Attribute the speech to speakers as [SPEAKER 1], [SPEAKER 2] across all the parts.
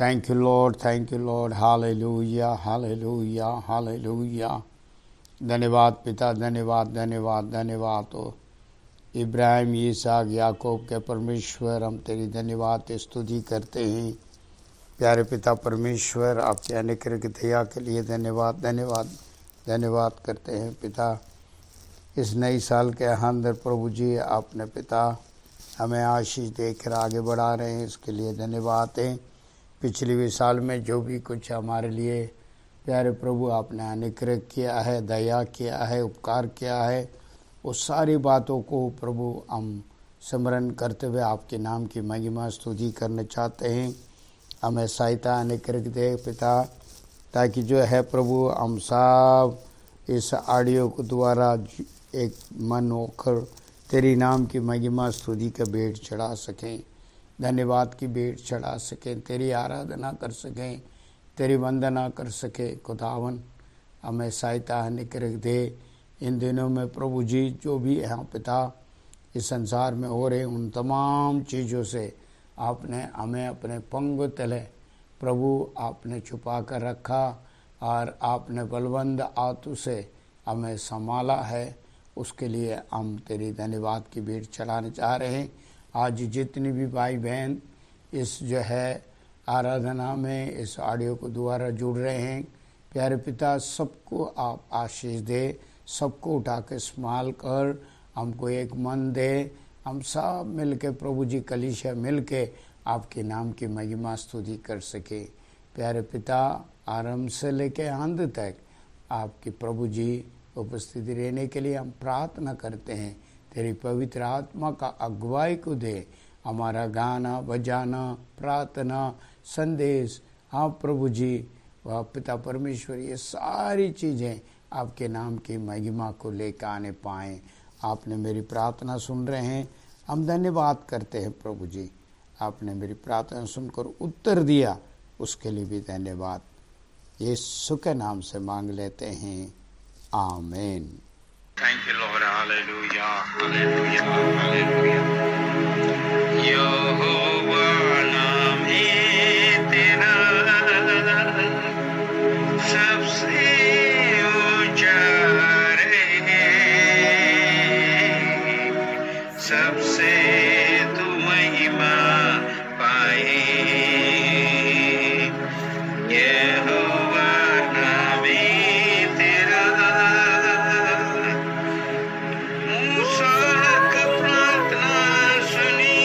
[SPEAKER 1] Thank you, Lord. Thank you, Lord. Hallelujah, hallelujah, hallelujah. धन्यवाद पिता, धन्यवाद धन्यवाद धन्यवाद हो इब्राहिम, इसहाक, याकूब के परमेश्वर। हम तेरी धन्यवाद स्तुति करते हैं प्यारे पिता परमेश्वर। आपके अनुग्रह की दया के लिए धन्यवाद धन्यवाद धन्यवाद करते हैं पिता। इस नई साल के अंदर प्रभु जी आपने पिता हमें आशीष देकर आगे बढ़ा रहे हैं, इसके लिए धन्यवाद है। पिछले साल में जो भी कुछ हमारे लिए प्यारे प्रभु आपने अनुग्रह किया है, दया किया है, उपकार किया है, उस सारी बातों को प्रभु हम स्मरण करते हुए आपके नाम की महिमा स्तुति करना चाहते हैं। हमें सहायता अनुग्रह दे पिता, ताकि जो है प्रभु हम सब इस ऑडियो को द्वारा एक मन होकर तेरी नाम की महिमा स्तुति का भेंट चढ़ा सकें, धन्यवाद की भेंट चढ़ा सकें, तेरी आराधना कर सकें, तेरी वंदना कर सके। खुदावन हमें सहायता अनुग्रह दे। इन दिनों में प्रभु जी जो भी यहाँ पिता इस संसार में हो रहे उन तमाम चीज़ों से आपने हमें अपने पंग तले प्रभु आपने छुपा कर रखा और आपने बलवंत आतु से हमें संभाला है। उसके लिए हम तेरी धन्यवाद की भेंट चढ़ाने चाह रहे हैं। आज जितनी भी भाई बहन इस जो है आराधना में इस ऑडियो को द्वारा जुड़ रहे हैं, प्यारे पिता सबको आप आशीष दे, सबको उठा के संभाल कर हमको एक मन दे। हम सब मिल के प्रभु जी कलीसिया मिल के आपके नाम की महिमा स्तुति कर सके। प्यारे पिता आरंभ से लेके अंत तक आपकी प्रभु जी उपस्थिति रहने के लिए हम प्रार्थना करते हैं। तेरी पवित्र आत्मा का अगुवाई को दे। हमारा गाना बजाना प्रार्थना संदेश, हाँ प्रभु जी वह पिता परमेश्वर, ये सारी चीज़ें आपके नाम की महिमा को लेकर आने पाएँ। आपने मेरी प्रार्थना सुन रहे हैं, हम धन्यवाद करते हैं प्रभु जी। आपने मेरी प्रार्थना सुनकर उत्तर दिया, उसके लिए भी धन्यवाद। यीशु के नाम से मांग लेते हैं, आमीन।
[SPEAKER 2] Thank you lord, hallelujah hallelujah hallelujah. यहोवा नाम है तेरा सबसे ऊंचा रे, सबसे तू महिमा पाए। यहोवा नाम है तेरा, मूसा का प्रार्थना सुनी,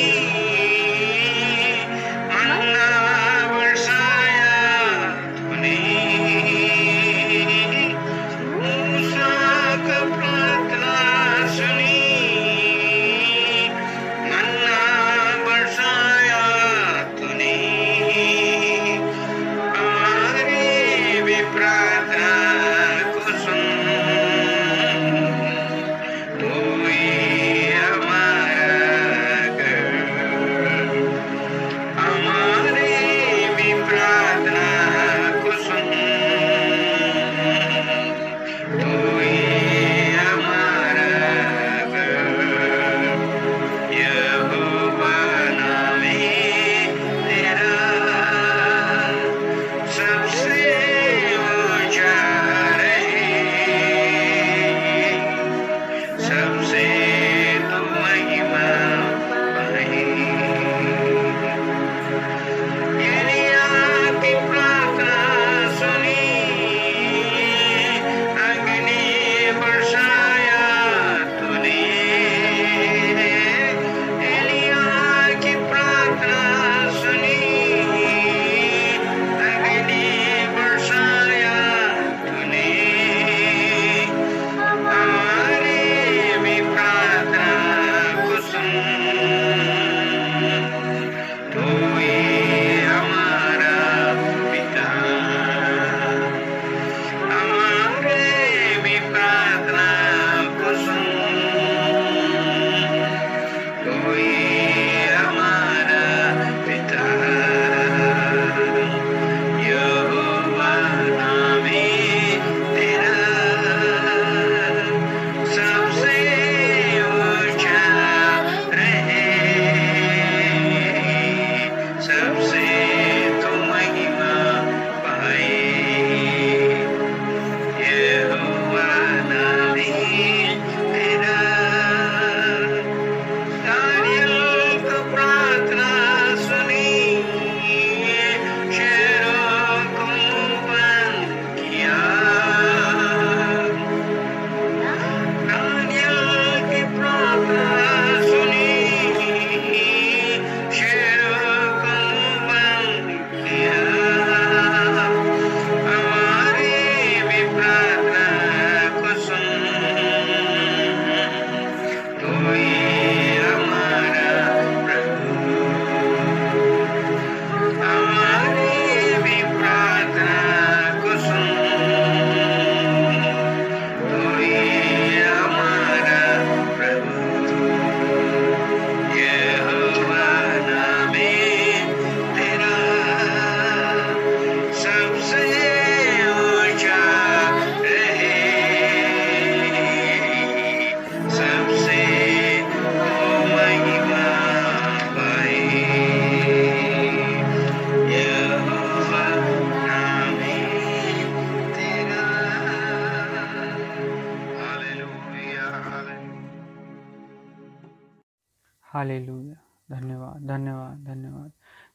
[SPEAKER 3] हालेलुया। धन्यवाद धन्यवाद धन्यवाद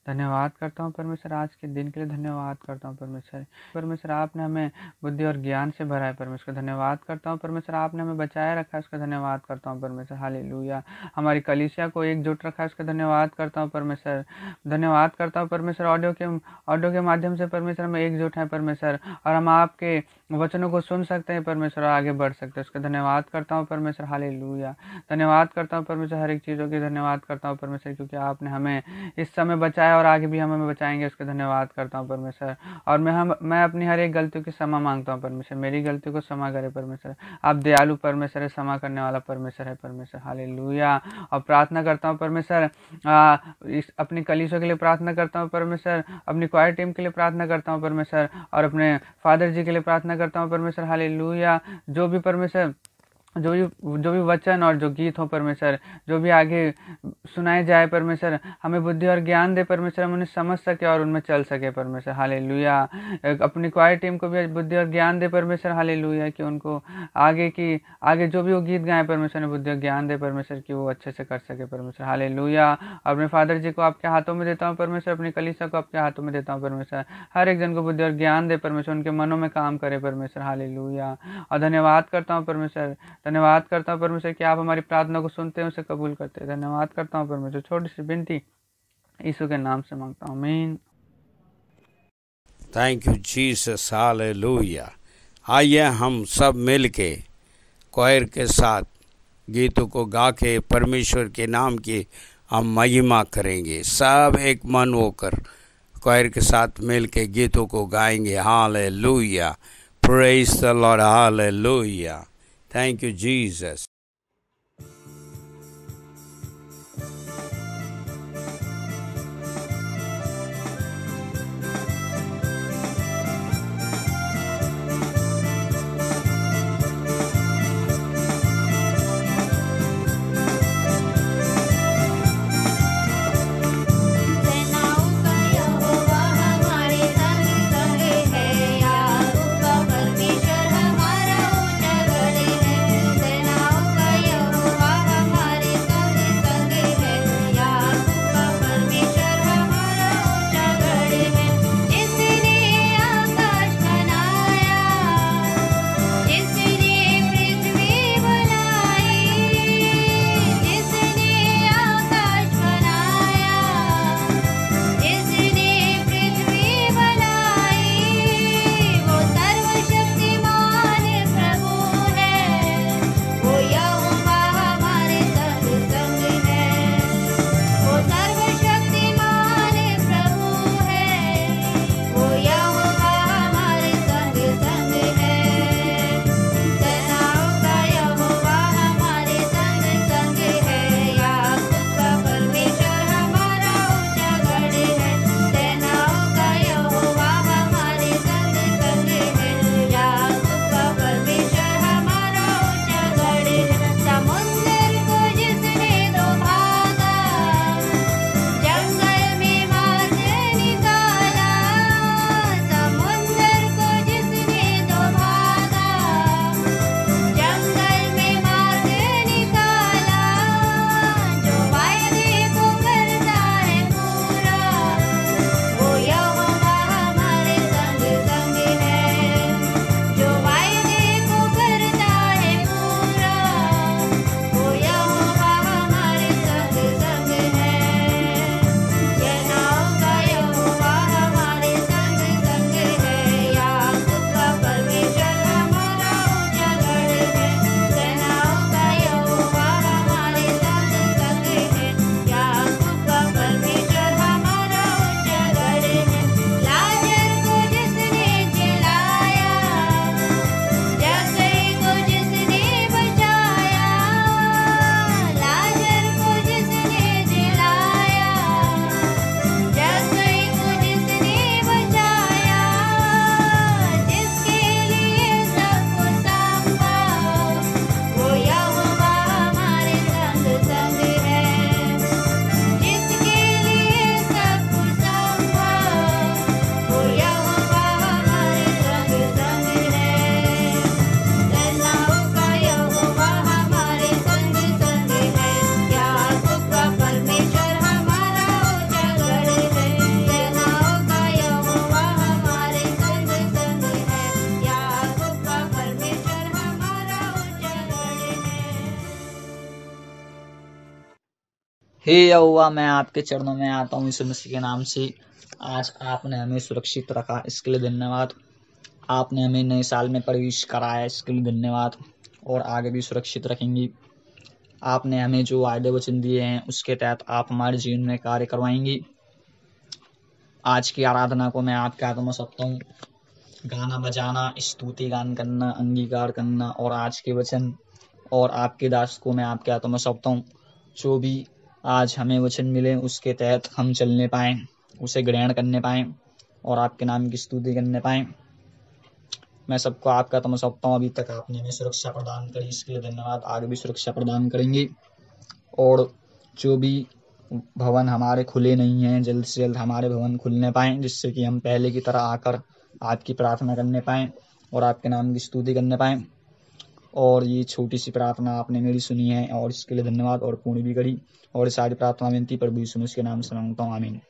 [SPEAKER 3] धन्यवाद करता हूँ परमेश्वर, आज के दिन के लिए धन्यवाद करता हूँ परमेश्वर। परमेश्वर आपने हमें बुद्धि और ज्ञान से भरा है परमेश्वर, धन्यवाद करता हूँ परमेश्वर। आपने हमें बचाए रखा है, उसका धन्यवाद करता हूँ परमेश्वर। हालेलुया। हमारी कलीसिया को एकजुट रखा है, उसका धन्यवाद करता हूँ परमेश्वर। धन्यवाद करता हूँ परमेश्वर। ऑडियो के माध्यम से परमेश्वर हम एकजुट हैं परमेश्वर, और हम आपके वचनों को सुन सकते हैं परमेश्वर और आगे बढ़ सकते हैं, उसका धन्यवाद करता हूँ परमेश्वर। हालेलुया। धन्यवाद करता हूँ परमेश्वर, हर एक चीज़ों की धन्यवाद करता हूँ परमेश्वर, क्योंकि आपने हमें इस समय बचाया और आगे भी हमें बचाएंगे, उसका धन्यवाद करता हूँ परमेश्वर। और मैं अपनी हर एक गलतियों की क्षमा मांगता हूँ परमेश्वर, मेरी गलतियों को क्षमा करे परमेश्वर। आप दयालु परमेश्वर है, क्षमा करने वाला परमेश्वर है परमेश्वर। हालेलुया। और प्रार्थना करता हूँ परमेश्वर, अपनी कलीसिया के लिए प्रार्थना करता हूँ परमेश्वर, अपनी क्वायर टीम के लिए प्रार्थना करता हूँ परमेश्वर, और अपने फादर जी के लिए प्रार्थना करता हूँ परमेश्वर। हालेलुया। जो भी परमेश्वर, जो भी वचन और जो गीत हो परमेश्वर, जो भी आगे सुनाए जाए परमेश्वर, हमें बुद्धि और ज्ञान दे परमेश्वर, हम उन्हें समझ सके और उनमें चल सके परमेश्वर। हालेलुया। अपनी क्वायर टीम को भी बुद्धि और ज्ञान दे परमेश्वर। हालेलुया। कि उनको आगे जो भी वो गीत गाएं परमेश्वर, ने बुद्धि और ज्ञान दे परमेश्वर, कि वो अच्छे से कर सके परमेश्वर। हालेलुया। अपने फादर जी को आपके हाथों में देता हूँ परमेश्वर, अपनी कलीसिया को आपके हाथों में देता हूँ परमेश्वर। हर एक जन को बुद्धि और ज्ञान दे परमेश्वर, उनके मनों में काम करे परमेश्वर। हालेलुया। और धन्यवाद करता हूँ परमेश्वर, धन्यवाद करता हूँ परमेश्वर कि आप हमारी प्रार्थना को सुनते हैं, उसे कबूल करते हैं। धन्यवाद करता हूँ परमेश्वर। छोटी सी विनती यीशु के नाम से मांगता हूँ, आमीन।
[SPEAKER 1] Thank you Jesus, hallelujah. आइए हम सब मिल के क्वायर के साथ गीतों को गा के परमेश्वर के नाम की हम महिमा करेंगे। सब एक मन होकर क्वायर के साथ मिल के गीतों को गाएंगे। Hallelujah, praise the Lord, hallelujah. Thank you Jesus.
[SPEAKER 4] परमेश्वर हमारा ऊंचा गढ़ है। हे यहोवा, मैं आपके चरणों में आता हूँ यीशु मसीह के नाम से। आज आपने हमें सुरक्षित रखा, इसके लिए धन्यवाद। आपने हमें नए साल में प्रवेश कराया, इसके लिए धन्यवाद। और आगे भी सुरक्षित रखेंगी। आपने हमें जो वायदे वचन दिए हैं उसके तहत आप हमारे जीवन में कार्य करवाएंगी। आज की आराधना को मैं आपके हाथों में सौंपता हूँ। गाना बजाना, स्तुति गान करना, अंगीकार करना और आज के वचन और आपके दास को मैं आपके हाथों में सौंपता हूँ। जो भी आज हमें वचन मिले उसके तहत हम चलने पाएँ, उसे ग्रहण करने पाएँ और आपके नाम की स्तुति करने पाएँ। मैं सबको आपका हाथों में सौंपता हूँ। अभी तक आपने हमें सुरक्षा प्रदान करी, इसके लिए धन्यवाद। आगे भी सुरक्षा प्रदान करेंगे। और जो भी भवन हमारे खुले नहीं हैं, जल्द से जल्द हमारे भवन खुलने पाएँ, जिससे कि हम पहले की तरह आकर आपकी प्रार्थना करने पाएँ और आपके नाम की स्तुति करने पाएँ। और ये छोटी सी प्रार्थना आपने मेरी सुनी है और इसके लिए धन्यवाद और पूर्ण भी करी। और सारी प्रार्थना विनती प्रभु यीशु मसीह के नाम से मांगता हूँ, आमीन।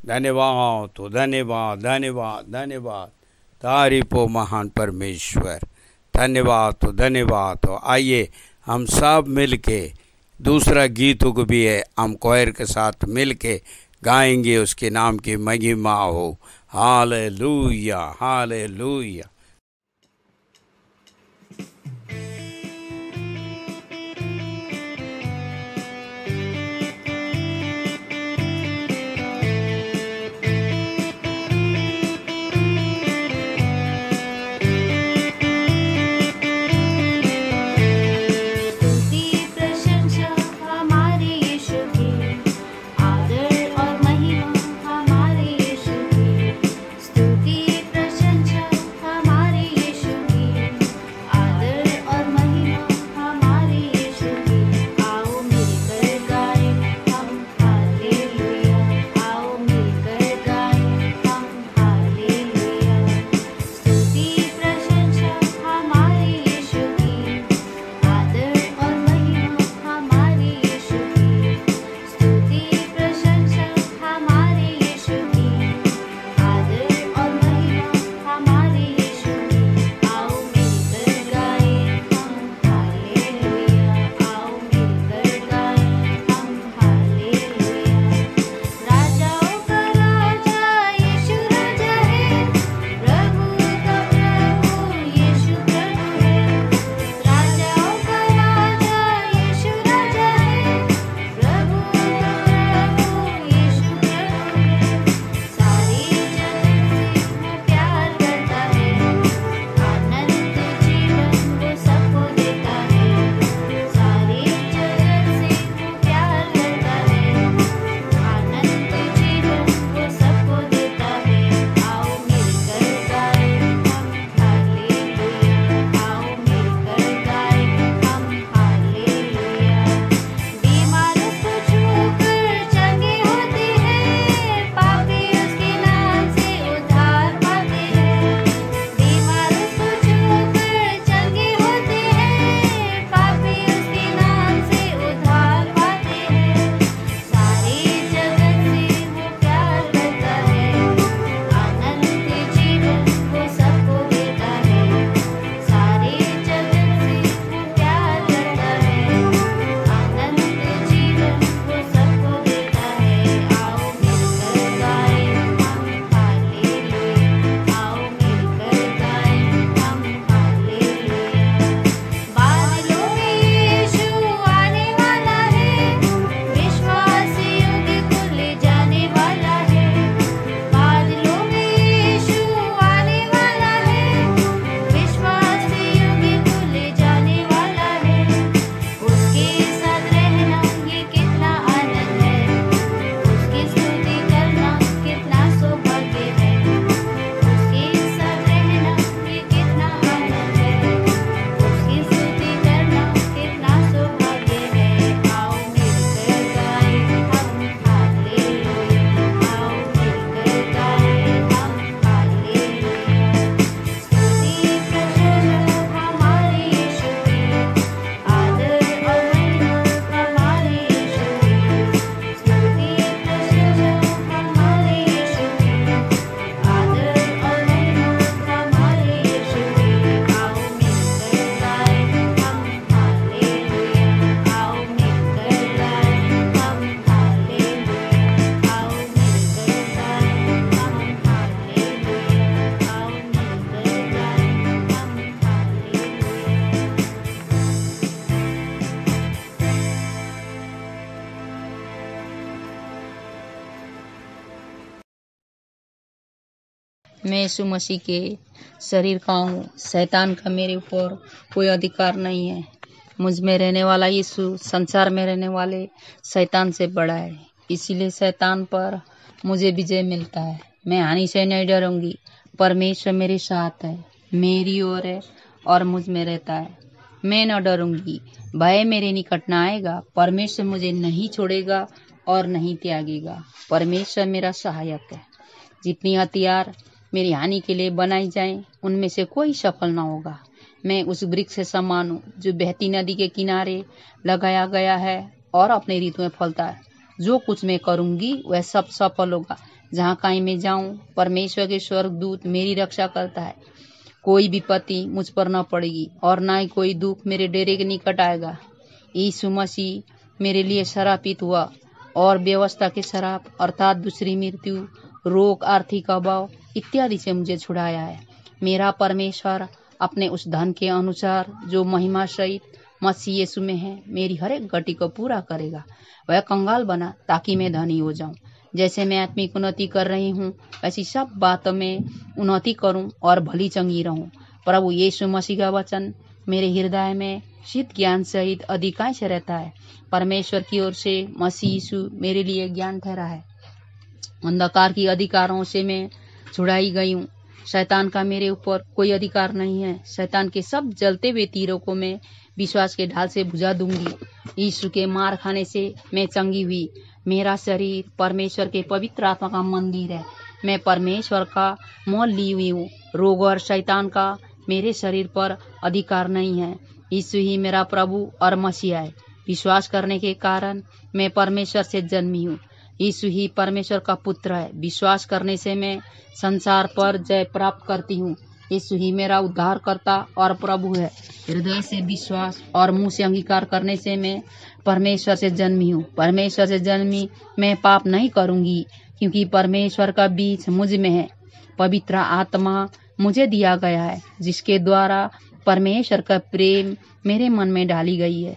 [SPEAKER 1] धन्यवाद तो धन्यवाद धन्यवाद धन्यवाद तारीफ हो महान परमेश्वर। धन्यवाद तो धन्यवाद। तो आइए हम सब मिल के दूसरा गीतों को भी है हम कोयर के साथ मिल के गाएंगे, उसके नाम की महिमा हो। Hallelujah hallelujah.
[SPEAKER 5] स्तुति प्रशंसा हमारे मैं यीशु मसीह के शरीर का हूँ। शैतान का मेरे ऊपर कोई अधिकार नहीं है। मुझ में रहने वाला यीशु संसार में रहने वाले शैतान से बड़ा है। इसीलिए शैतान पर मुझे विजय मिलता है। मैं हानि से नहीं डरूंगी। परमेश्वर मेरे साथ है, मेरी ओर है और मुझ में रहता है। मैं न डरूंगी, भय मेरे निकट न आएगा। परमेश्वर मुझे नहीं छोड़ेगा और नहीं त्यागेगा। परमेश्वर मेरा सहायक है। जितनी हथियार मेरी हानि के लिए बनाई जाएं, उनमें से कोई सफल न होगा। मैं उस वृक्ष से समान हूँ जो बहती नदी के किनारे लगाया गया है और अपने ऋतु में फलता है। जो कुछ मैं करूंगी वह सब सफल होगा। जहाँ कहीं मैं जाऊं, परमेश्वर के स्वर्गदूत मेरी रक्षा करता है। कोई विपत्ति मुझ पर न पड़ेगी और न ही कोई दुख मेरे डेरे के निकट आएगा। यीशु मसीह मेरे लिए श्रापित हुआ और व्यवस्था के श्राप अर्थात दूसरी मृत्यु, रोग, आर्थिक अभाव इत्यादि से मुझे छुड़ाया है। मेरा परमेश्वर अपने उस धन के अनुसार जो महिमा सहित मसीह यीशु में है, मेरी हर एक गति को पूरा करेगा। वह कंगाल बना ताकि मैं धनी हो जाऊं। जैसे मैं आत्मिक उन्नति कर रही हूँ, वैसी सब बातों में उन्नति करूं और भली चंगी रहूं। प्रभु यीशु मसीह का वचन मेरे हृदय में सिद्ध ज्ञान सहित अधिकांश से रहता है। परमेश्वर की ओर से मसीह यीशु मेरे लिए ज्ञान ठहरा है। अंधकार की अधिकारों से मैं छुड़ाई गई हूँ। शैतान का मेरे ऊपर कोई अधिकार नहीं है। शैतान के सब जलते हुए तीरों को मैं विश्वास के ढाल से बुझा दूंगी। यीशु के मार खाने से मैं चंगी हुई। मेरा शरीर परमेश्वर के पवित्र आत्मा का मंदिर है। मैं परमेश्वर का मोल ली हुई हूँ। रोग और शैतान का मेरे शरीर पर अधिकार नहीं है। यीशु ही मेरा प्रभु और मसीहा है। विश्वास करने के कारण मैं परमेश्वर से जन्मी हूँ। यीशु ही परमेश्वर का पुत्र है। विश्वास करने से मैं संसार पर जय प्राप्त करती हूँ। यीशु ही मेरा उद्धारकर्ता और प्रभु है। हृदय से विश्वास और मुंह से अंगीकार करने से मैं परमेश्वर से जन्मी हूँ। परमेश्वर से जन्मी मैं पाप नहीं करूंगी, क्योंकि परमेश्वर का बीज मुझ में है। पवित्र आत्मा मुझे दिया गया है, जिसके द्वारा परमेश्वर का प्रेम मेरे मन में डाली गई है।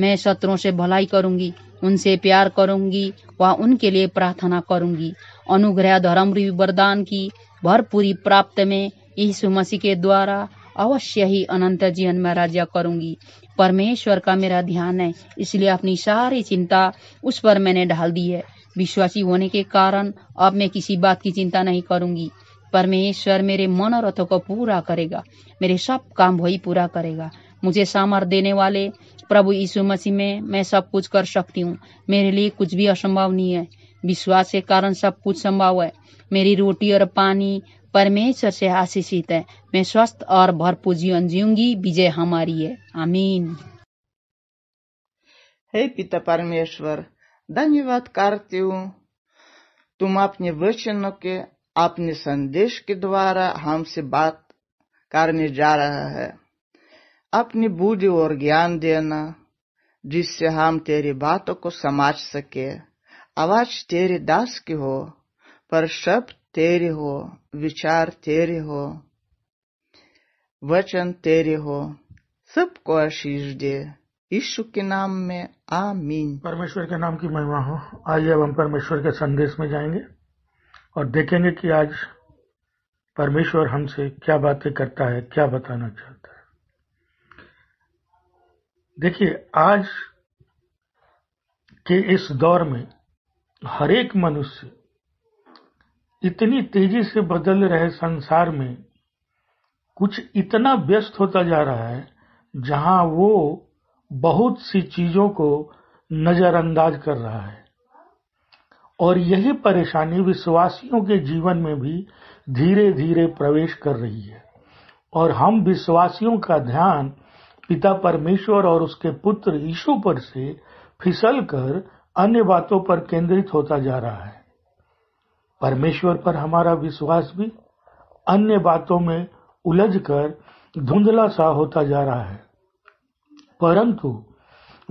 [SPEAKER 5] मैं शत्रुओं से भलाई करूंगी, उनसे प्यार करूंगी व उनके लिए प्रार्थना करूंगी। अनुग्रह धर्म वरदान की भरपूरी प्राप्त में यीशु मसीह के द्वारा अवश्य ही अनंत जीवन में राज्य करूंगी। परमेश्वर का मेरा ध्यान है, इसलिए अपनी सारी चिंता उस पर मैंने डाल दी है। विश्वासी होने के कारण अब मैं किसी बात की चिंता नहीं करूंगी। परमेश्वर मेरे मनोरथों को पूरा करेगा। मेरे सब काम वही पूरा करेगा। मुझे सामर्थ देने वाले प्रभु यीशु मसीह में मैं सब कुछ कर सकती हूँ। मेरे लिए कुछ भी असंभव नहीं है। विश्वास के कारण सब कुछ संभव है। मेरी रोटी और पानी परमेश्वर से आशीषित है। मैं स्वस्थ और भरपूर जीवन जीऊंगी। विजय हमारी है। आमीन।
[SPEAKER 6] हे पिता परमेश्वर, धन्यवाद करती हूँ तुम अपने वचनों के अपने संदेश के द्वारा हमसे बात करने जा रहा है। अपनी बुद्धि और ज्ञान देना, जिससे हम तेरी बातों को समझ सके। आवाज तेरे दास की हो, पर शब्द तेरे हो, विचार तेरे हो, वचन तेरे हो। सबको आशीष दे, यीशु के नाम में आमीन।
[SPEAKER 7] परमेश्वर के नाम की महिमा हो। आइए अब हम परमेश्वर के संदेश में जाएंगे और देखेंगे कि आज परमेश्वर हमसे क्या बातें करता है, क्या बताना चाहता है। देखिए, आज के इस दौर में हर एक मनुष्य इतनी तेजी से बदल रहे संसार में कुछ इतना व्यस्त होता जा रहा है, जहां वो बहुत सी चीजों को नजरअंदाज कर रहा है। और यही परेशानी विश्वासियों के जीवन में भी धीरे धीरे प्रवेश कर रही है। और हम विश्वासियों का ध्यान पिता परमेश्वर और उसके पुत्र यीशु पर से फिसलकर अन्य बातों पर केंद्रित होता जा रहा है। परमेश्वर पर हमारा विश्वास भी अन्य बातों में उलझकर धुंधला सा होता जा रहा है। परंतु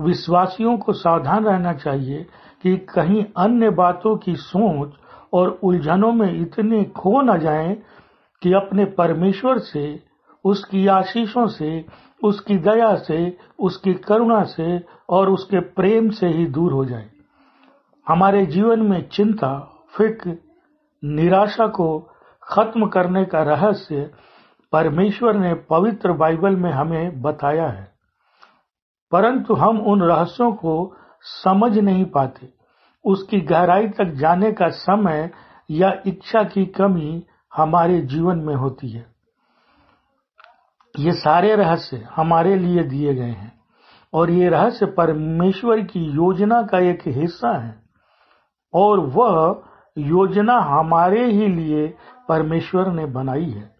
[SPEAKER 7] विश्वासियों को सावधान रहना चाहिए कि कहीं अन्य बातों की सोच और उलझनों में इतने खो न जाएं कि अपने परमेश्वर से, उसकी आशीषों से, उसकी दया से, उसकी करुणा से और उसके प्रेम से ही दूर हो जाएं। हमारे जीवन में चिंता, फिक्र, निराशा को खत्म करने का रहस्य परमेश्वर ने पवित्र बाइबल में हमें बताया है, परंतु हम उन रहस्यों को समझ नहीं पाते। उसकी गहराई तक जाने का समय या इच्छा की कमी हमारे जीवन में होती है। ये सारे रहस्य हमारे लिए दिए गए हैं और ये रहस्य परमेश्वर की योजना का एक हिस्सा है और वह योजना हमारे ही लिए परमेश्वर ने बनाई है।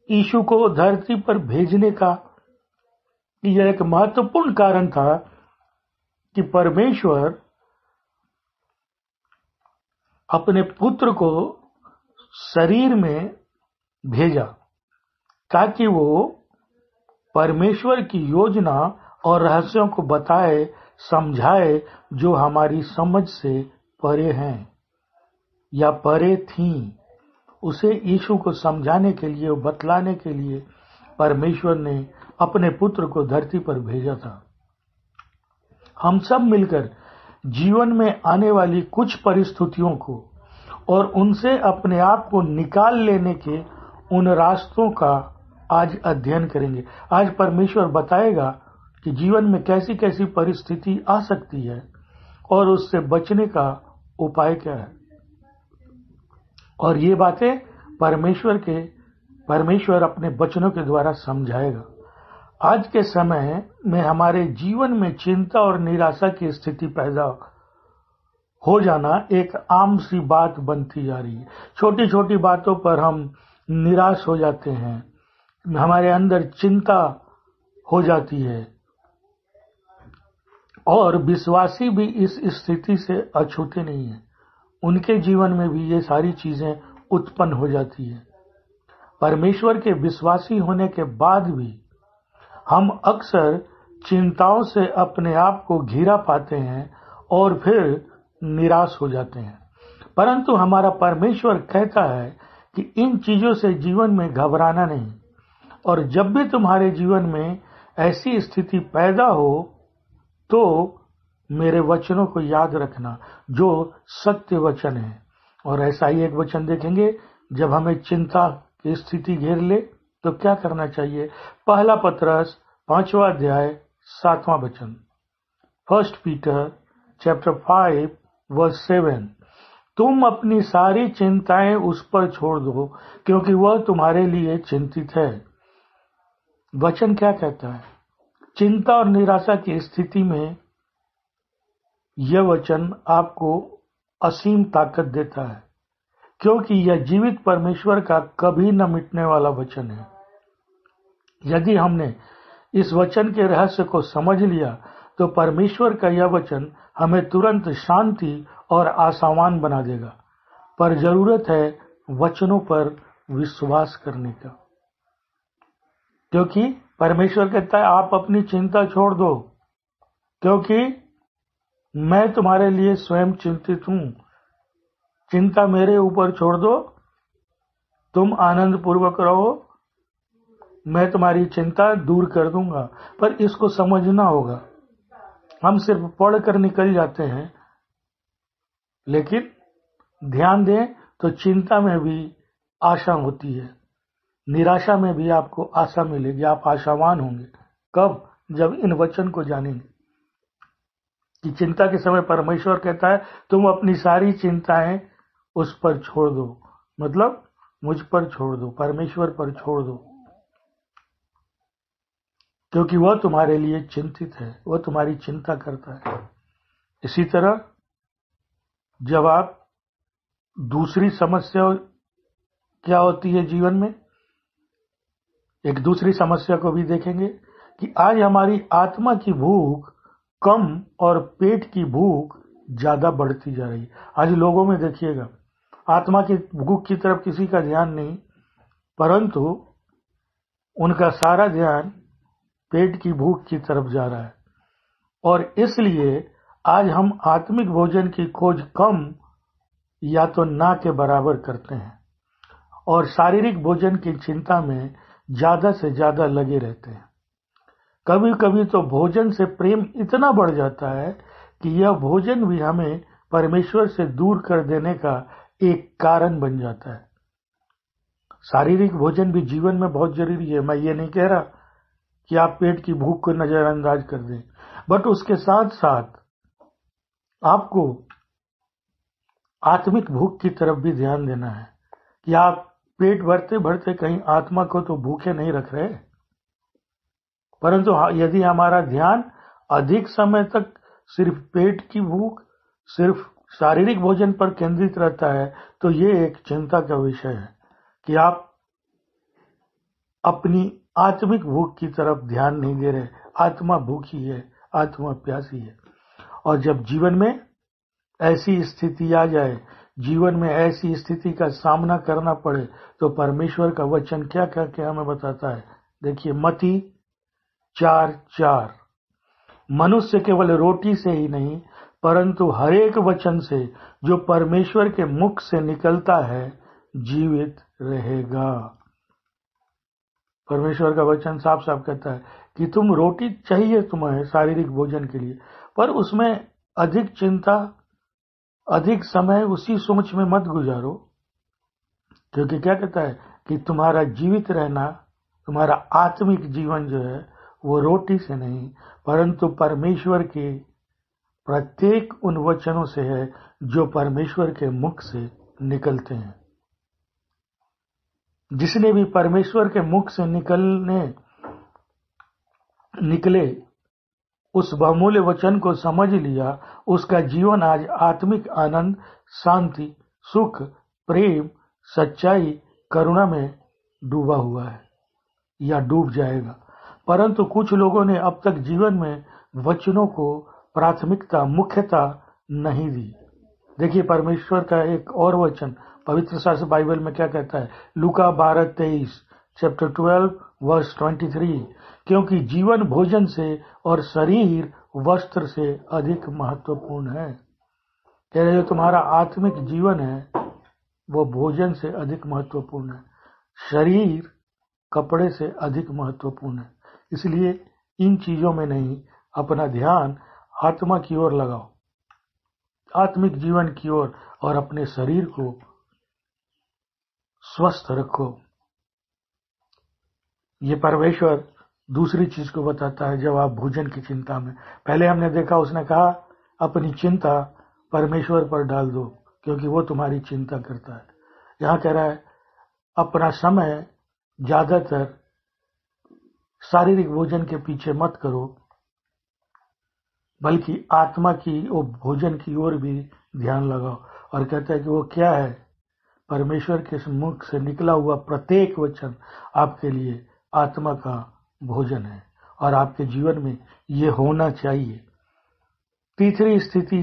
[SPEAKER 7] यीशु को धरती पर भेजने का यह एक महत्वपूर्ण कारण था कि परमेश्वर अपने पुत्र को शरीर में भेजा ताकि वो परमेश्वर की योजना और रहस्यों को बताए, समझाए, जो हमारी समझ से परे हैं या परे थीं। उसे यीशु को समझाने के लिए, बतलाने के लिए परमेश्वर ने अपने पुत्र को धरती पर भेजा था। हम सब मिलकर जीवन में आने वाली कुछ परिस्थितियों को और उनसे अपने आप को निकाल लेने के उन रास्तों का आज अध्ययन करेंगे। आज परमेश्वर बताएगा कि जीवन में कैसी कैसी परिस्थिति आ सकती है और उससे बचने का उपाय क्या है। और ये बातें परमेश्वर अपने वचनों के द्वारा समझाएगा। आज के समय में हमारे जीवन में चिंता और निराशा की स्थिति पैदा हो जाना एक आम सी बात बनती जा रही है। छोटी छोटी बातों पर हम निराश हो जाते हैं, हमारे अंदर चिंता हो जाती है और विश्वासी भी इस स्थिति से अछूते नहीं है। उनके जीवन में भी ये सारी चीजें उत्पन्न हो जाती है। परमेश्वर के विश्वासी होने के बाद भी हम अक्सर चिंताओं से अपने आप को घिरा पाते हैं और फिर निराश हो जाते हैं। परंतु हमारा परमेश्वर कहता है कि इन चीजों से जीवन में घबराना नहीं, और जब भी तुम्हारे जीवन में ऐसी स्थिति पैदा हो तो मेरे वचनों को याद रखना जो सत्य वचन है। और ऐसा ही एक वचन देखेंगे, जब हमें चिंता की स्थिति घेर ले तो क्या करना चाहिए। पहला पतरस 5वां अध्याय 7वां वचन, 1 पीटर चैप्टर 5 वर्स 7, तुम अपनी सारी चिंताएं उस पर छोड़ दो क्योंकि वह तुम्हारे लिए चिंतित है। वचन क्या कहता है? चिंता और निराशा की स्थिति में यह वचन आपको असीम ताकत देता है, क्योंकि यह जीवित परमेश्वर का कभी न मिटने वाला वचन है। यदि हमने इस वचन के रहस्य को समझ लिया तो परमेश्वर का यह वचन हमें तुरंत शांति और आशावान बना देगा। पर जरूरत है वचनों पर विश्वास करने का, क्योंकि परमेश्वर कहता है आप अपनी चिंता छोड़ दो क्योंकि मैं तुम्हारे लिए स्वयं चिंतित हूं। चिंता मेरे ऊपर छोड़ दो, तुम आनंद पूर्वक रहो, मैं तुम्हारी चिंता दूर कर दूंगा। पर इसको समझना होगा। हम सिर्फ पढ़कर निकल जाते हैं, लेकिन ध्यान दें तो चिंता में भी आशा होती है, निराशा में भी आपको आशा मिलेगी, आप आशावान होंगे। कब? जब इन वचन को जानेंगे कि चिंता के समय परमेश्वर कहता है तुम अपनी सारी चिंताएं उस पर छोड़ दो, मतलब मुझ पर छोड़ दो, परमेश्वर पर छोड़ दो, क्योंकि वह तुम्हारे लिए चिंतित है, वह तुम्हारी चिंता करता है। इसी तरह जब आप दूसरी समस्या क्या होती है जीवन में, एक दूसरी समस्या को भी देखेंगे कि आज हमारी आत्मा की भूख कम और पेट की भूख ज्यादा बढ़ती जा रही है। आज लोगों में देखिएगा आत्मा की भूख की तरफ किसी का ध्यान नहीं, परंतु उनका सारा ध्यान पेट की भूख की तरफ जा रहा है। और इसलिए आज हम आत्मिक भोजन की खोज कम या तो ना के बराबर करते हैं और शारीरिक भोजन की चिंता में ज्यादा से ज्यादा लगे रहते हैं। कभी कभी तो भोजन से प्रेम इतना बढ़ जाता है कि यह भोजन भी हमें परमेश्वर से दूर कर देने का एक कारण बन जाता है। शारीरिक भोजन भी जीवन में बहुत जरूरी है। मैं ये नहीं कह रहा कि आप पेट की भूख को नजरअंदाज कर दें, बट उसके साथ साथ आपको आत्मिक भूख की तरफ भी ध्यान देना है कि आप पेट भरते भरते कहीं आत्मा को तो भूखे नहीं रख रहे। परंतु यदि हमारा ध्यान अधिक समय तक सिर्फ पेट की भूख, सिर्फ शारीरिक भोजन पर केंद्रित रहता है, तो ये एक चिंता का विषय है कि आप अपनी आत्मिक भूख की तरफ ध्यान नहीं दे रहे। आत्मा भूखी है, आत्मा प्यासी है। और जब जीवन में ऐसी स्थिति आ जाए, जीवन में ऐसी स्थिति का सामना करना पड़े, तो परमेश्वर का वचन क्या क्या क्या हमें बताता है। देखिए मत्ती 4:4, मनुष्य केवल रोटी से ही नहीं परंतु हरेक वचन से जो परमेश्वर के मुख से निकलता है जीवित रहेगा। परमेश्वर का वचन साफ साफ कहता है कि तुम रोटी चाहिए तुम्हें शारीरिक भोजन के लिए, पर उसमें अधिक चिंता, अधिक समय उसी सोच में मत गुजारो, क्योंकि क्या कहता है कि तुम्हारा जीवित रहना, तुम्हारा आत्मिक जीवन जो है वो रोटी से नहीं परंतु परमेश्वर के प्रत्येक उन वचनों से है जो परमेश्वर के मुख से निकलते हैं। जिसने भी परमेश्वर के मुख से निकले उस बहुमूल्य वचन को समझ लिया, उसका जीवन आज आत्मिक आनंद, शांति, सुख, प्रेम, सच्चाई, करुणा में डूबा हुआ है या डूब जाएगा। परंतु कुछ लोगों ने अब तक जीवन में वचनों को प्राथमिकता, मुख्यता नहीं दी। देखिए परमेश्वर का एक और वचन पवित्र शास्त्र बाइबल में क्या कहता है, लूका 12:23, चैप्टर 12 वर्स 23, क्योंकि जीवन भोजन से और शरीर वस्त्र से अधिक महत्वपूर्ण है। कह रहे जो तुम्हारा आत्मिक जीवन है वो भोजन से अधिक महत्वपूर्ण है, शरीर कपड़े से अधिक महत्वपूर्ण है। इसलिए इन चीजों में नहीं, अपना ध्यान आत्मा की ओर लगाओ, आत्मिक जीवन की ओर, और अपने शरीर को स्वस्थ रखो। ये परमेश्वर दूसरी चीज को बताता है जब आप भोजन की चिंता में। पहले हमने देखा उसने कहा अपनी चिंता परमेश्वर पर डाल दो क्योंकि वो तुम्हारी चिंता करता है। यहाँ कह रहा है अपना समय ज्यादातर शारीरिक भोजन के पीछे मत करो, बल्कि आत्मा की वो भोजन की ओर भी ध्यान लगाओ। और कहता है कि वो क्या है, परमेश्वर के मुख से निकला हुआ प्रत्येक वचन आपके लिए आत्मा का भोजन है और आपके जीवन में ये होना चाहिए। तीसरी स्थिति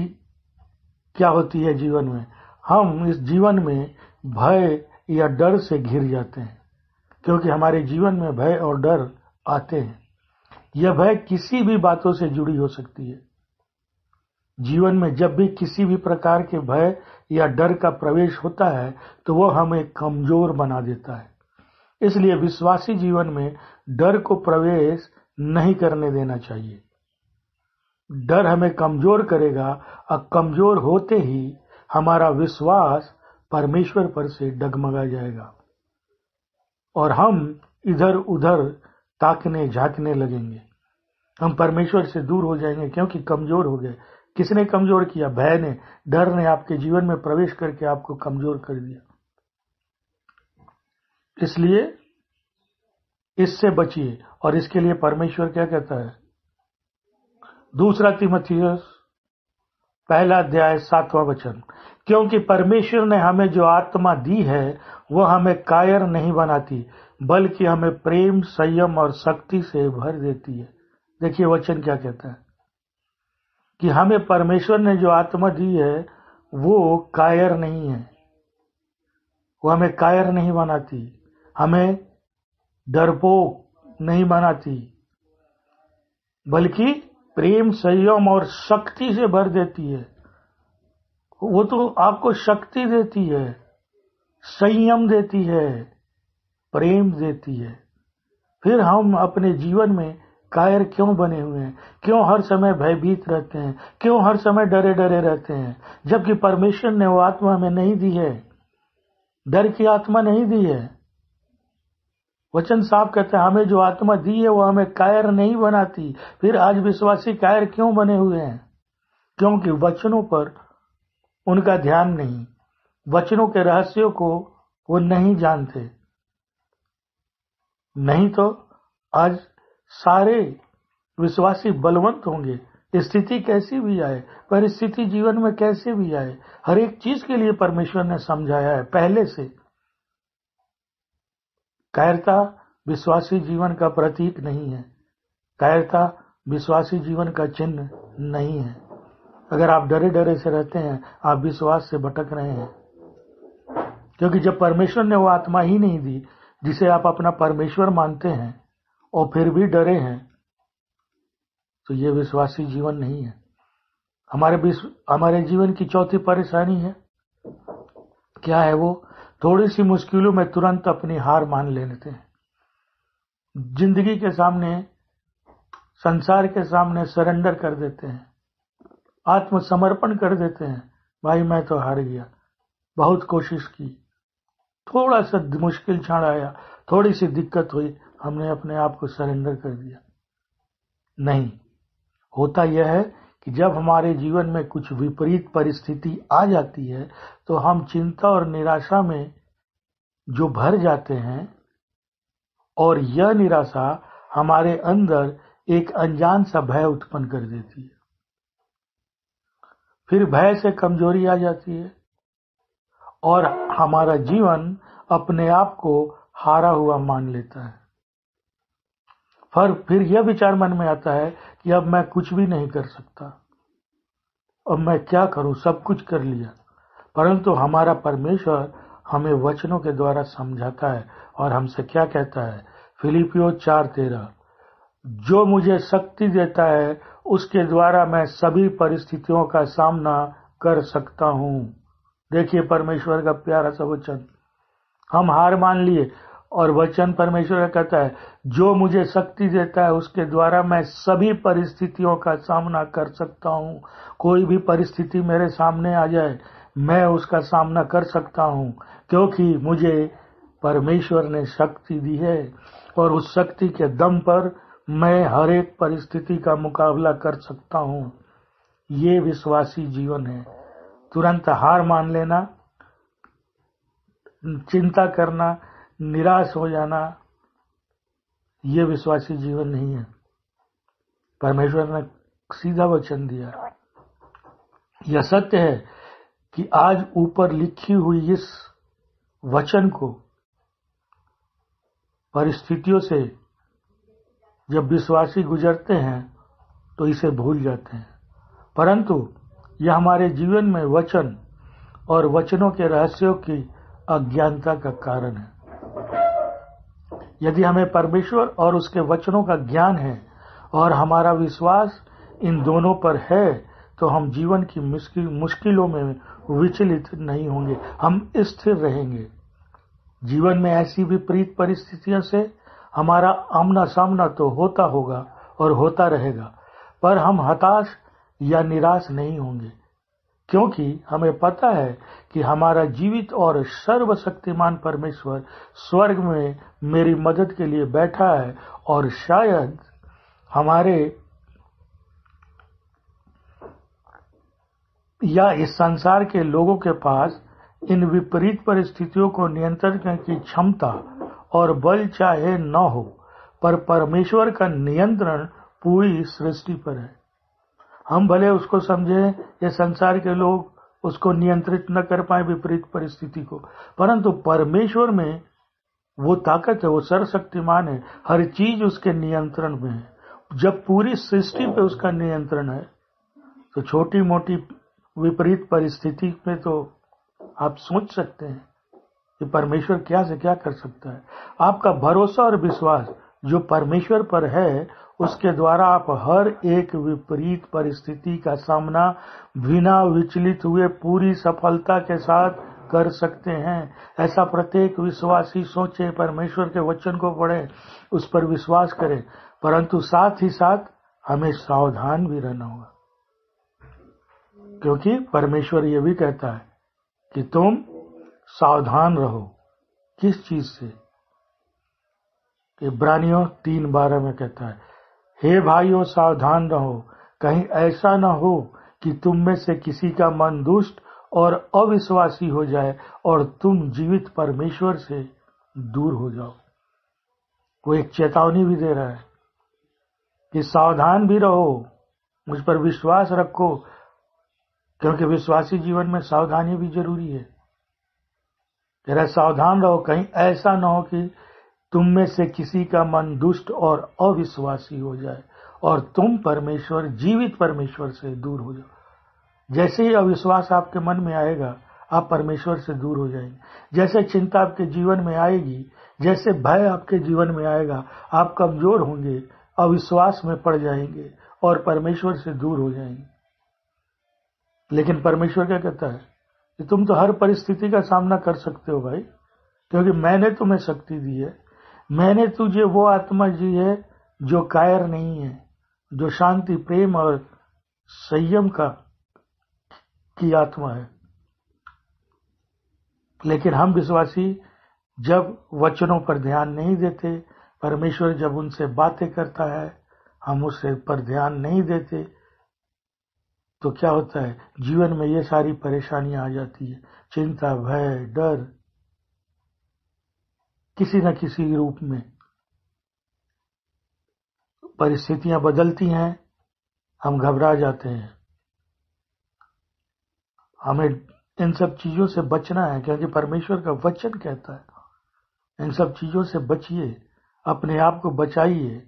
[SPEAKER 7] क्या होती है जीवन में, हम इस जीवन में भय या डर से घिर जाते हैं, क्योंकि हमारे जीवन में भय और डर आते हैं। यह भय किसी भी बातों से जुड़ी हो सकती है। जीवन में जब भी किसी भी प्रकार के भय या डर का प्रवेश होता है तो वह हमें कमजोर बना देता है। इसलिए विश्वासी जीवन में डर को प्रवेश नहीं करने देना चाहिए। डर हमें कमजोर करेगा और कमजोर होते ही हमारा विश्वास परमेश्वर पर से डगमगा जाएगा और हम इधर उधर ताकने झांकने लगेंगे। हम परमेश्वर से दूर हो जाएंगे क्योंकि कमजोर हो गए। किसने कमजोर किया? भय ने, डर ने आपके जीवन में प्रवेश करके आपको कमजोर कर दिया। इसलिए इससे बचिए। और इसके लिए परमेश्वर क्या कहता है, 2 तीमुथियुस 1:7, क्योंकि परमेश्वर ने हमें जो आत्मा दी है वह हमें कायर नहीं बनाती बल्कि हमें प्रेम, संयम और शक्ति से भर देती है। देखिए वचन क्या कहता है कि हमें परमेश्वर ने जो आत्मा दी है वो कायर नहीं है, वो हमें कायर नहीं बनाती, हमें डरपोक नहीं बनाती, बल्कि प्रेम, संयम और शक्ति से भर देती है। वो तो आपको शक्ति देती है, संयम देती है, प्रेम देती है। फिर हम अपने जीवन में कायर क्यों बने हुए हैं? क्यों हर समय भयभीत रहते हैं? क्यों हर समय डरे डरे रहते हैं? जबकि परमेश्वर ने वो आत्मा हमें नहीं दी है, डर की आत्मा नहीं दी है, वचन साफ कहते हैं हमें जो आत्मा दी है वो हमें कायर नहीं बनाती। फिर आज विश्वासी कायर क्यों बने हुए हैं? क्योंकि वचनों पर उनका ध्यान नहीं, वचनों के रहस्यों को वो नहीं जानते। नहीं तो आज सारे विश्वासी बलवंत होंगे, स्थिति कैसी भी आए, परिस्थिति जीवन में कैसे भी आए, हर एक चीज के लिए परमेश्वर ने समझाया है पहले से। कायरता विश्वासी जीवन का प्रतीक नहीं है, कायरता विश्वासी जीवन का चिन्ह नहीं है। अगर आप डरे डरे से रहते हैं, आप विश्वास से भटक रहे हैं, क्योंकि जब परमेश्वर ने वो आत्मा ही नहीं दी जिसे आप अपना परमेश्वर मानते हैं और फिर भी डरे हैं, तो ये विश्वासी जीवन नहीं है। हमारे जीवन की चौथी परेशानी है, क्या है वो? थोड़ी सी मुश्किलों में तुरंत अपनी हार मान लेते हैं। जिंदगी के सामने, संसार के सामने सरेंडर कर देते हैं, आत्मसमर्पण कर देते हैं। भाई मैं तो हार गया, बहुत कोशिश की, थोड़ा सा मुश्किल क्षण आया, थोड़ी सी दिक्कत हुई, हमने अपने आप को सरेंडर कर दिया। नहीं, होता यह है कि जब हमारे जीवन में कुछ विपरीत परिस्थिति आ जाती है तो हम चिंता और निराशा में जो भर जाते हैं, और यह निराशा हमारे अंदर एक अनजान सा भय उत्पन्न कर देती है। फिर भय से कमजोरी आ जाती है और हमारा जीवन अपने आप को हारा हुआ मान लेता है। फिर यह विचार मन में आता है कि अब मैं कुछ भी नहीं कर सकता, अब मैं क्या करूं, सब कुछ कर लिया। परंतु हमारा परमेश्वर हमें वचनों के द्वारा समझाता है और हमसे क्या कहता है? फिलिपियों 4:13, जो मुझे शक्ति देता है उसके द्वारा मैं सभी परिस्थितियों का सामना कर सकता हूं। देखिए परमेश्वर का प्यारा सा वचन, हम हार मान लिए और वचन परमेश्वर का कहता है जो मुझे शक्ति देता है उसके द्वारा मैं सभी परिस्थितियों का सामना कर सकता हूं। कोई भी परिस्थिति मेरे सामने आ जाए, मैं उसका सामना कर सकता हूं, क्योंकि मुझे परमेश्वर ने शक्ति दी है और उस शक्ति के दम पर मैं हर एक परिस्थिति का मुकाबला कर सकता हूं। ये विश्वासी जीवन है। तुरंत हार मान लेना, चिंता करना, निराश हो जाना, ये विश्वासी जीवन नहीं है। परमेश्वर ने सीधा वचन दिया। यह सत्य है कि आज ऊपर लिखी हुई इस वचन को परिस्थितियों से जब विश्वासी गुजरते हैं तो इसे भूल जाते हैं, परंतु यह हमारे जीवन में वचन और वचनों के रहस्यों की अज्ञानता का कारण है। यदि हमें परमेश्वर और उसके वचनों का ज्ञान है और हमारा विश्वास इन दोनों पर है, तो हम जीवन की मुश्किलों में विचलित नहीं होंगे, हम स्थिर रहेंगे। जीवन में ऐसी विपरीत परिस्थितियों से हमारा आमना सामना तो होता होगा और होता रहेगा, पर हम हताश या निराश नहीं होंगे, क्योंकि हमें पता है कि हमारा जीवित और सर्वशक्तिमान परमेश्वर स्वर्ग में मेरी मदद के लिए बैठा है और शायद हमारे या इस संसार के लोगों के पास इन विपरीत परिस्थितियों को नियंत्रण करने की क्षमता और बल चाहे न हो, पर परमेश्वर का नियंत्रण पूरी सृष्टि पर है। हम भले उसको समझे, ये संसार के लोग उसको नियंत्रित न कर पाए विपरीत परिस्थिति को, परंतु परमेश्वर में वो ताकत है, वो सर्वशक्तिमान है, हर चीज उसके नियंत्रण में है। जब पूरी सृष्टि पे उसका नियंत्रण है तो छोटी मोटी विपरीत परिस्थिति में तो आप सोच सकते हैं कि परमेश्वर क्या से क्या कर सकता है। आपका भरोसा और विश्वास जो परमेश्वर पर है, उसके द्वारा आप हर एक विपरीत परिस्थिति का सामना बिना विचलित हुए पूरी सफलता के साथ कर सकते हैं। ऐसा प्रत्येक विश्वासी सोचे, परमेश्वर के वचन को पढ़े, उस पर विश्वास करें, परंतु साथ ही साथ हमें सावधान भी रहना होगा, क्योंकि परमेश्वर ये भी कहता है कि तुम सावधान रहो। किस चीज से? इब्रानियों 3:12 में कहता है, हे भाइयों सावधान रहो, कहीं ऐसा न हो कि तुम में से किसी का मन दुष्ट और अविश्वासी हो जाए और तुम जीवित परमेश्वर से दूर हो जाओ। वो एक चेतावनी भी दे रहा है कि सावधान भी रहो, मुझ पर विश्वास रखो, क्योंकि विश्वासी जीवन में सावधानी भी जरूरी है। कह रहा सावधान रहो, कहीं ऐसा न हो कि तुम में से किसी का मन दुष्ट और अविश्वासी हो जाए और तुम परमेश्वर, जीवित परमेश्वर से दूर हो जाओ। जैसे ही अविश्वास आपके मन में आएगा, आप परमेश्वर से दूर हो जाएंगे। जैसे चिंता आपके जीवन में आएगी, जैसे भय आपके जीवन में आएगा, आप कमजोर होंगे, अविश्वास में पड़ जाएंगे और परमेश्वर से दूर हो जाएंगे। लेकिन परमेश्वर क्या कहता है कि तुम तो हर परिस्थिति का सामना कर सकते हो भाई, क्योंकि मैंने तुम्हें शक्ति दी है। मैंने तुझे वो आत्मा दी है जो कायर नहीं है, जो शांति, प्रेम और संयम की आत्मा है। लेकिन हम विश्वासी जब वचनों पर ध्यान नहीं देते, परमेश्वर जब उनसे बातें करता है, हम उससे पर ध्यान नहीं देते, तो क्या होता है, जीवन में ये सारी परेशानियां आ जाती है। चिंता, भय, डर, किसी न किसी रूप में परिस्थितियां बदलती हैं, हम घबरा जाते हैं। हमें इन सब चीजों से बचना है, क्योंकि परमेश्वर का वचन कहता है इन सब चीजों से बचिए, अपने आप को बचाइए।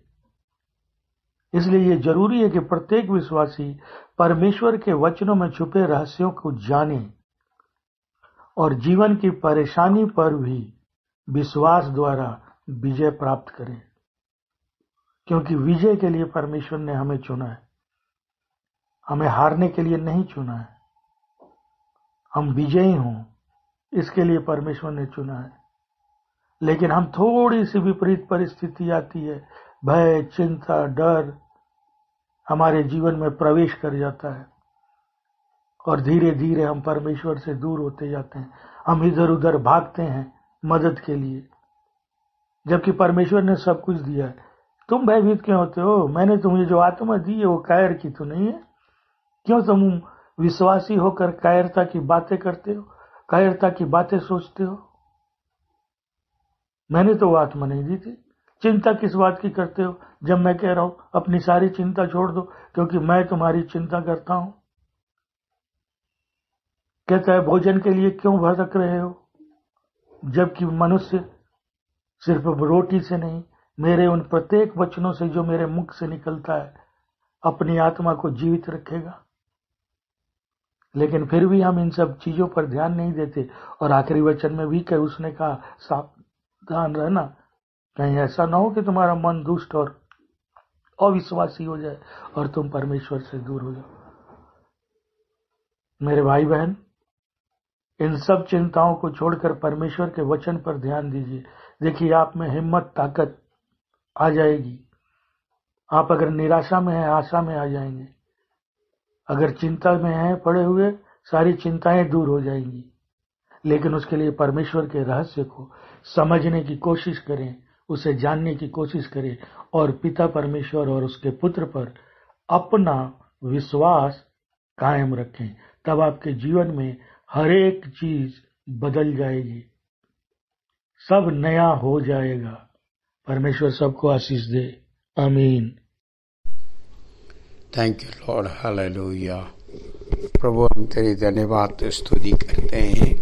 [SPEAKER 7] इसलिए ये जरूरी है कि प्रत्येक विश्वासी परमेश्वर के वचनों में छुपे रहस्यों को जाने और जीवन की परेशानी पर भी विश्वास द्वारा विजय प्राप्त करें, क्योंकि विजय के लिए परमेश्वर ने हमें चुना है। हमें हारने के लिए नहीं चुना है, हम विजयी हों इसके लिए परमेश्वर ने चुना है। लेकिन हम थोड़ी सी विपरीत परिस्थिति आती है, भय, चिंता, डर हमारे जीवन में प्रवेश कर जाता है और धीरे धीरे हम परमेश्वर से दूर होते जाते हैं। हम इधर उधर भागते हैं मदद के लिए, जबकि परमेश्वर ने सब कुछ दिया है। तुम भयभीत क्यों होते हो? मैंने तुम्हें जो आत्मा दी है वो कायर की तो नहीं है। क्यों तुम विश्वासी होकर कायरता की बातें करते हो, कायरता की बातें सोचते हो? मैंने तो वो आत्मा नहीं दी थी। चिंता किस बात की करते हो, जब मैं कह रहा हूं अपनी सारी चिंता छोड़ दो, क्योंकि मैं तुम्हारी चिंता करता हूं। कहता है भोजन के लिए क्यों भटक रहे हो, जबकि मनुष्य सिर्फ रोटी से नहीं, मेरे उन प्रत्येक वचनों से जो मेरे मुख से निकलता है अपनी आत्मा को जीवित रखेगा। लेकिन फिर भी हम इन सब चीजों पर ध्यान नहीं देते। और आखिरी वचन में भी उसने कहा सावधान रहना, कहीं ऐसा ना हो कि तुम्हारा मन दुष्ट और अविश्वासी हो जाए और तुम परमेश्वर से दूर हो जाओ। मेरे भाई बहन, इन सब चिंताओं को छोड़कर परमेश्वर के वचन पर ध्यान दीजिए। देखिए आप में हिम्मत, ताकत आ जाएगी। आप अगर निराशा में हैं, आशा में आ जाएंगे। अगर चिंता में हैं पड़े हुए, सारी चिंताएं दूर हो जाएंगी। लेकिन उसके लिए परमेश्वर के रहस्य को समझने की कोशिश करें, उसे जानने की कोशिश करें और पिता परमेश्वर और उसके पुत्र पर अपना विश्वास कायम रखें। तब आपके जीवन में हर एक चीज बदल जाएगी, सब नया हो जाएगा। परमेश्वर सबको आशीष दे, आमीन।
[SPEAKER 1] Thank you lord, hallelujah. प्रभु हम तेरी धन्यवाद स्तुति करते हैं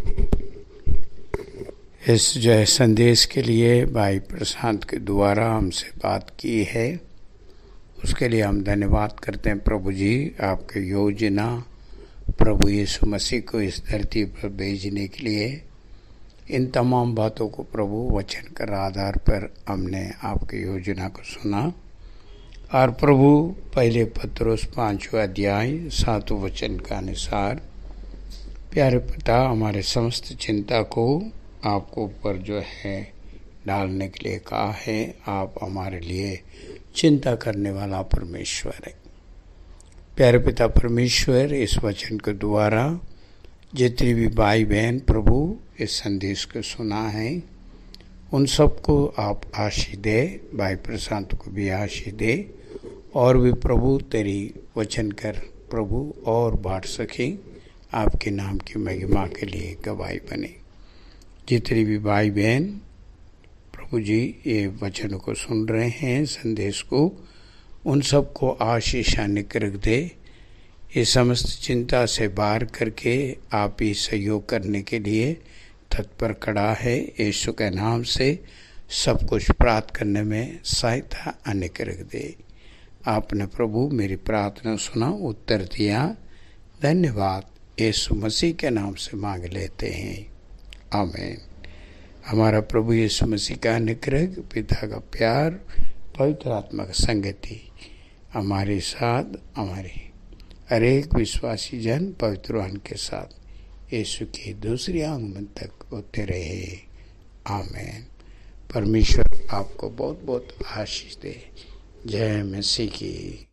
[SPEAKER 1] इस जो है संदेश के लिए भाई प्रशांत के द्वारा हमसे बात की है, उसके लिए हम धन्यवाद करते हैं। प्रभु जी आपकी योजना प्रभु यीशु मसीह को इस धरती पर भेजने के लिए, इन तमाम बातों को प्रभु वचन के आधार पर हमने आपकी योजना को सुना। और प्रभु पहले पत्रोस 5वां अध्याय 7वें वचन के अनुसार प्यारे पिता हमारे समस्त चिंता को आपको ऊपर जो है डालने के लिए कहा है। आप हमारे लिए चिंता करने वाला परमेश्वर है। प्यारे पिता परमेश्वर, इस वचन के द्वारा जितनी भी भाई बहन प्रभु इस संदेश को सुना है, उन सबको आप आशीष दे, भाई प्रशांत को भी आशीष दे, और भी प्रभु तेरी वचन कर प्रभु और बांट सके, आपके नाम की महिमा के लिए गवाही बने। जितने भी भाई बहन प्रभु जी ये वचन को सुन रहे हैं, संदेश को, उन सबको आशीष आनिक रख दे। ये समस्त चिंता से बाहर करके आप ही सहयोग करने के लिए तत्पर खड़ा है। यीशु के नाम से सब कुछ प्राप्त करने में सहायता आनिक रख दे। आपने प्रभु मेरी प्रार्थना सुना, उत्तर दिया, धन्यवाद। यीशु मसीह के नाम से मांग लेते हैं, आमीन। हमारा प्रभु यीशु मसीह का अनुग्रह, पिता का प्यार, पवित्र आत्मा का संगति हमारे साथ, हमारे हर एक विश्वासी जन पवित्र वाहन के साथ यीशु की दूसरी आगमन तक होते रहे, आमीन। परमेश्वर आपको बहुत बहुत आशीष दे। जय मसीह की।